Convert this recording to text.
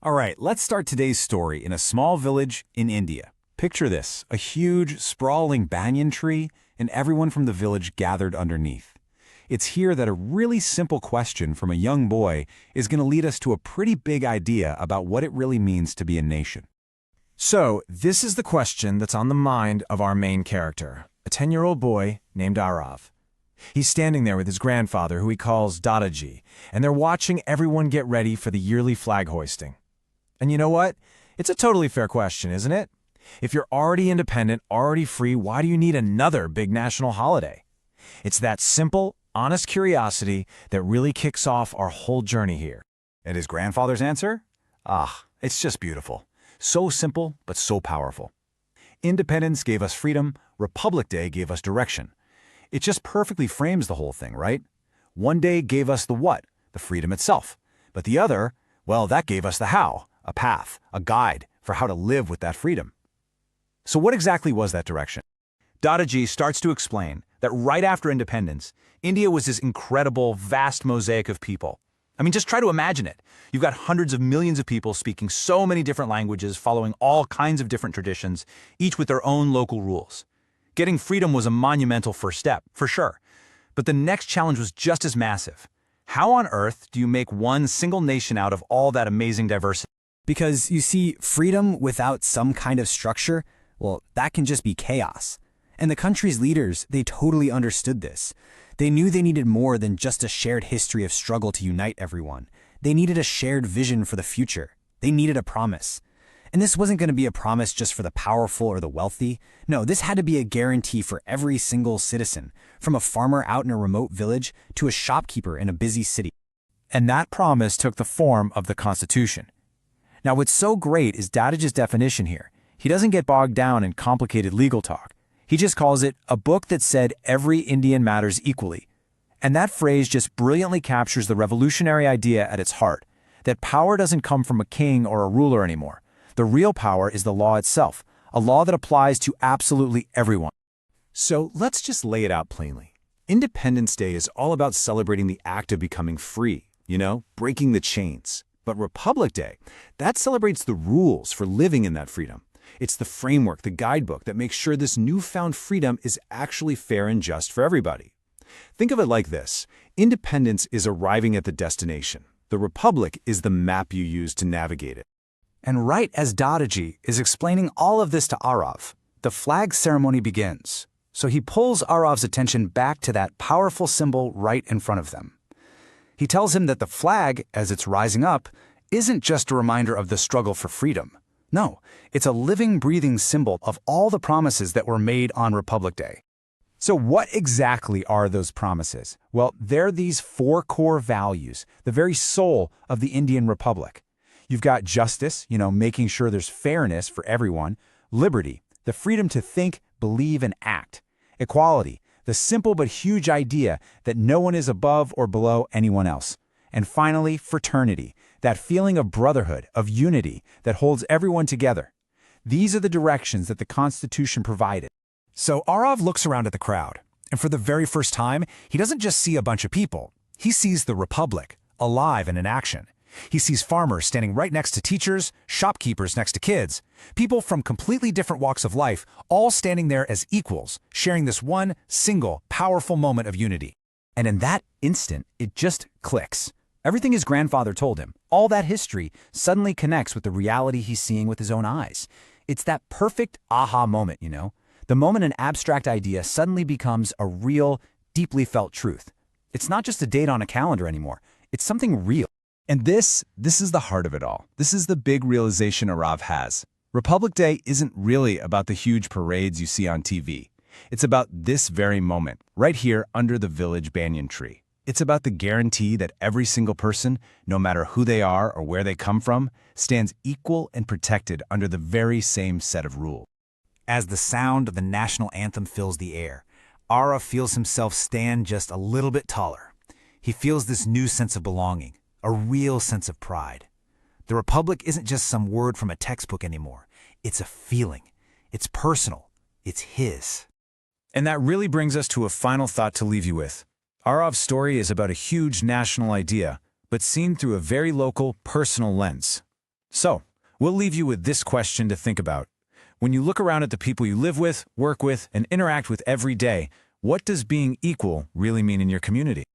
All right, let's start today's story in a small village in India. Picture this, a huge, sprawling banyan tree, and everyone from the village gathered underneath. It's here that a really simple question from a young boy is going to lead us to a pretty big idea about what it really means to be a nation. So, this is the question that's on the mind of our main character, a 10-year-old boy named Arav. He's standing there with his grandfather, who he calls Dadaji, and they're watching everyone get ready for the yearly flag hoisting. And you know what? It's a totally fair question, isn't it? If you're already independent, already free, why do you need another big national holiday? It's that simple, honest curiosity that really kicks off our whole journey here. And his grandfather's answer? It's just beautiful. So simple, but so powerful. Independence gave us freedom, Republic Day gave us direction. It just perfectly frames the whole thing, right? One day gave us the what, the freedom itself. But the other, well, that gave us the how, a path, a guide for how to live with that freedom. So what exactly was that direction? Dadaji starts to explain that right after independence, India was this incredible, vast mosaic of people. I mean, just try to imagine it. You've got hundreds of millions of people speaking so many different languages, following all kinds of different traditions, each with their own local rules. Getting freedom was a monumental first step, for sure. But the next challenge was just as massive. How on earth do you make one single nation out of all that amazing diversity? Because, you see, freedom without some kind of structure, well, that can just be chaos. And the country's leaders, they totally understood this. They knew they needed more than just a shared history of struggle to unite everyone. They needed a shared vision for the future. They needed a promise. And this wasn't going to be a promise just for the powerful or the wealthy. No, this had to be a guarantee for every single citizen, from a farmer out in a remote village to a shopkeeper in a busy city. And that promise took the form of the Constitution. Now, what's so great is Dadaji's definition here. He doesn't get bogged down in complicated legal talk. He just calls it a book that said every Indian matters equally. And that phrase just brilliantly captures the revolutionary idea at its heart, that power doesn't come from a king or a ruler anymore. The real power is the law itself, a law that applies to absolutely everyone. So let's just lay it out plainly. Independence Day is all about celebrating the act of becoming free, breaking the chains. But Republic Day, that celebrates the rules for living in that freedom. It's the framework, the guidebook that makes sure this newfound freedom is actually fair and just for everybody. Think of it like this. Independence is arriving at the destination. The Republic is the map you use to navigate it. And right as Dadaji is explaining all of this to Arav, the flag ceremony begins. So he pulls Arav's attention back to that powerful symbol right in front of them. He tells him that the flag, as it's rising up, isn't just a reminder of the struggle for freedom. No, it's a living, breathing symbol of all the promises that were made on Republic Day. So what exactly are those promises? Well, they're these 4 core values, the very soul of the Indian Republic. You've got justice, making sure there's fairness for everyone. Liberty, the freedom to think, believe, and act. Equality, the simple but huge idea that no one is above or below anyone else. And finally, fraternity, that feeling of brotherhood, of unity that holds everyone together. These are the directions that the Constitution provided. So Arav looks around at the crowd, and for the very first time, he doesn't just see a bunch of people. He sees the Republic, alive and in action. He sees farmers standing right next to teachers, shopkeepers next to kids, people from completely different walks of life, all standing there as equals, sharing this one single, powerful moment of unity. And in that instant, it just clicks. Everything his grandfather told him, all that history, suddenly connects with the reality he's seeing with his own eyes. It's that perfect aha moment, The moment an abstract idea suddenly becomes a real, deeply felt truth. It's not just a date on a calendar anymore. It's something real. And this is the heart of it all. This is the big realization Arav has. Republic Day isn't really about the huge parades you see on TV. It's about this very moment, right here under the village banyan tree. It's about the guarantee that every single person, no matter who they are or where they come from, stands equal and protected under the very same set of rules. As the sound of the national anthem fills the air, Arav feels himself stand just a little bit taller. He feels this new sense of belonging, a real sense of pride. The Republic isn't just some word from a textbook anymore. It's a feeling. It's personal. It's his. And that really brings us to a final thought to leave you with. Arav's story is about a huge national idea, but seen through a very local, personal lens. So, we'll leave you with this question to think about. When you look around at the people you live with, work with, and interact with every day, what does being equal really mean in your community?